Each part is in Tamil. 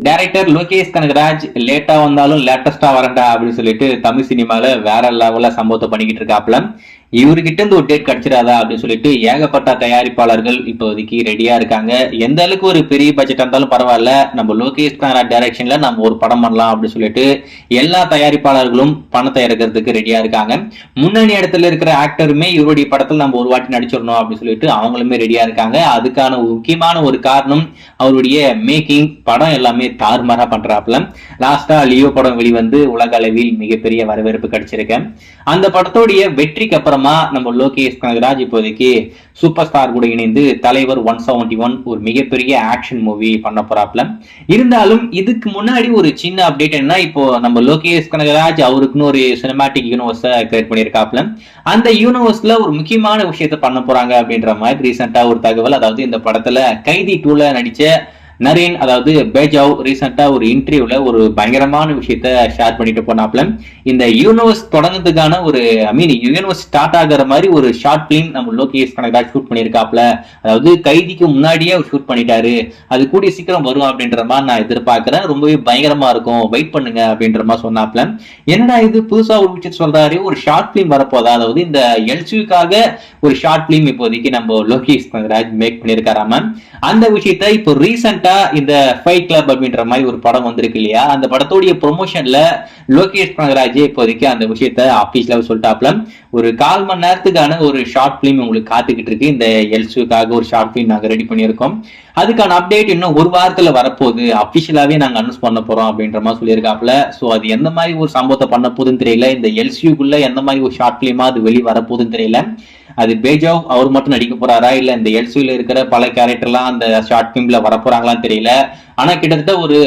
டைரக்டர் லோகேஷ் கனகராஜ் லேட்டா வந்தாலும் லேட்டஸ்டா வரண்டா அப்படின்னு சொல்லிட்டு தமிழ் சினிமால வேற லெவல்ல சம்பவத்தை பண்ணிக்கிட்டு இருக்காப்ல. இவர்கிட்ட இருந்து ஒரு டேட் கிடைச்சிடாதா அப்படின்னு சொல்லிட்டு ஏகப்பட்ட தயாரிப்பாளர்கள் இப்போதைக்கு ரெடியா இருக்காங்க. எந்த அளவுக்கு ஒரு பெரிய பட்ஜெட் இருந்தாலும் பரவாயில்ல, நம்ம லோகேஷ் கனகராஜ் டைரக்ஷன்ல நம்ம ஒரு படம் பண்ணலாம் அப்படின்னு சொல்லிட்டு எல்லா தயாரிப்பாளர்களும் பணத்தை இறக்கிறதுக்கு ரெடியா இருக்காங்க. முன்னணி இடத்துல இருக்கிற ஆக்டருமே இவருடைய படத்தில் நம்ம ஒரு வாட்டி நடிச்சிடணும் அப்படின்னு சொல்லிட்டு அவங்களுமே ரெடியா இருக்காங்க. அதுக்கான முக்கியமான ஒரு காரணம் அவருடைய மேக்கிங். படம் எல்லாமே தாறுமாறா பண்றாப்ல. லாஸ்டா லியோ படம் வெளிவந்து உலக அளவில் மிகப்பெரிய வரவேற்பு கிடைச்சிருக்கு. அந்த படத்தோடைய வெற்றிக்கு அப்புறமா நம்ம லோகேஷ் கனகராஜ் இப்போதைக்கு சூப்பர் ஸ்டார் கூட இணைந்து தலைவர் 171 ஒரு மிகப்பெரிய ஆக்ஷன் மூவி பண்ண போறாப்ல. இருந்தாலும் இதுக்கு முன்னாடி ஒரு சின்ன அப்டேட் என்ன, இப்போ நம்ம லோகேஷ் கனகராஜ் அவருக்குன்னு ஒரு சினிமாட்டிக் யூனிவர்ஸ் கிரியேட் பண்ணியிருக்காப்ல. அந்த யூனிவர்ஸ்ல ஒரு முக்கியமான விஷயத்த பண்ண போறாங்க அப்படின்ற மாதிரி ரீசெண்டா ஒரு தகவல். அதாவது இந்த படத்துல கைதி 2ல நடிச்ச நரேன், அதாவது பேஜாவ் ரீசெண்டா ஒரு இன்டர்வியூல ஒரு பயங்கரமான விஷயத்த ஷேர் பண்ணிட்டு போனாப்ல. இந்த யூனிவர்ஸ் தொடங்குறதுக்கான ஒரு யூனிவர்ஸ் ஸ்டார்ட் ஆகிற மாதிரி ஒரு ஷார்ட் பிலிம் நம்ம லோகேஷ் கனகராஜ் ஷூட் பண்ணியிருக்காப்ல. அதாவது கைதிக்கு முன்னாடியே அவர் ஷூட் பண்ணிட்டாரு. அது கூடிய சீக்கிரம் வரும் அப்படின்ற மாதிரி நான் எதிர்பார்க்கிறேன். ரொம்பவே பயங்கரமா இருக்கும், வெயிட் பண்ணுங்க அப்படின்ற மாதிரி சொன்னாப்ல. என்னடா இது புதுசா ஒரு விஷயம் சொல்றாரு, ஒரு ஷார்ட் பிலிம் வரப்போதா, அதாவது இந்த எல்சியூக்காக ஒரு ஷார்ட் பிலிம் இப்போதைக்கு நம்ம லோகேஷ் கனகராஜ் மேக் பண்ணியிருக்காராம. அந்த விஷயத்த இப்போ ரீசெண்டா இந்த ஃபைட் கிளப் அப்படின்ற மாதிரி ஒரு படம் வந்திருக்கு இல்லையா, அந்த படத்தோடைய ப்ரொமோஷன்ல லோகேஷ் கனகராஜே இப்போதைக்கு அந்த விஷயத்த ஆபீஸ்ல சொல்லிட்டாப்ல. ஒரு 1/4 மணி நேரத்துக்கான ஒரு ஷார்ட் பிலிம் உங்களுக்கு காத்துக்கிட்டு இருக்கு. இந்த எல்சியூக்காக ஒரு ஷார்ட் பிலிம் நாங்க ரெடி பண்ணியிருக்கோம். அதுக்கான அப்டேட் இன்னும் ஒரு வாரத்துல வரப்போகுது, அபிஷியலாவே நாங்க அனௌன்ஸ் பண்ண போறோம் அப்படின்ற மாதிரி சொல்லியிருக்காப்ல. சோ அது எந்த மாதிரி ஒரு சம்பவத்தை பண்ண போகுதுன்னு தெரியல. இந்த எல்சியூக்குள்ள எந்த மாதிரி ஒரு ஷார்ட் பிலிமா அது வெளியே வரப்போகுதுன்னு தெரியல. அது பேஜாவ் அவர் மட்டும் நடிக்க போறாரா, இல்ல இந்த எல்சியூல இருக்கிற பல கேரக்டர்லாம் அந்த ஷார்ட் பிலிம்ல வரப்போறாங்களான்னு தெரியல. ஆனா கிட்டத்தட்ட ஒரு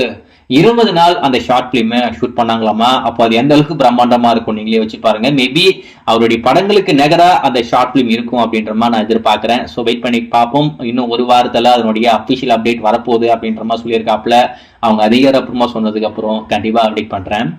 20 நாள் அந்த ஷார்ட் பிலிம் ஷூட் பண்ணாங்களாமா. அப்போ அது எந்த அளவுக்கு பிரம்மாண்டமா இருக்கும் நீங்களே வச்சு பாருங்க. மேபி அவருடைய படங்களுக்கு நெகரா அந்த ஷார்ட் பிலிம் இருக்கும் அப்படின்ற மாதிரி நான் எதிர்பார்க்கிறேன். ஸோ வெயிட் பண்ணி பார்ப்போம். இன்னும் ஒரு வாரத்துல அதனுடைய அபிஷியல் அப்டேட் வரப்போகுது அப்படின்ற மாதிரி சொல்லியிருக்காப்ல. அவங்க அதிகாரப்பூர்வமா சொன்னதுக்கு அப்புறம் கண்டிப்பா அப்டேட் பண்றேன்.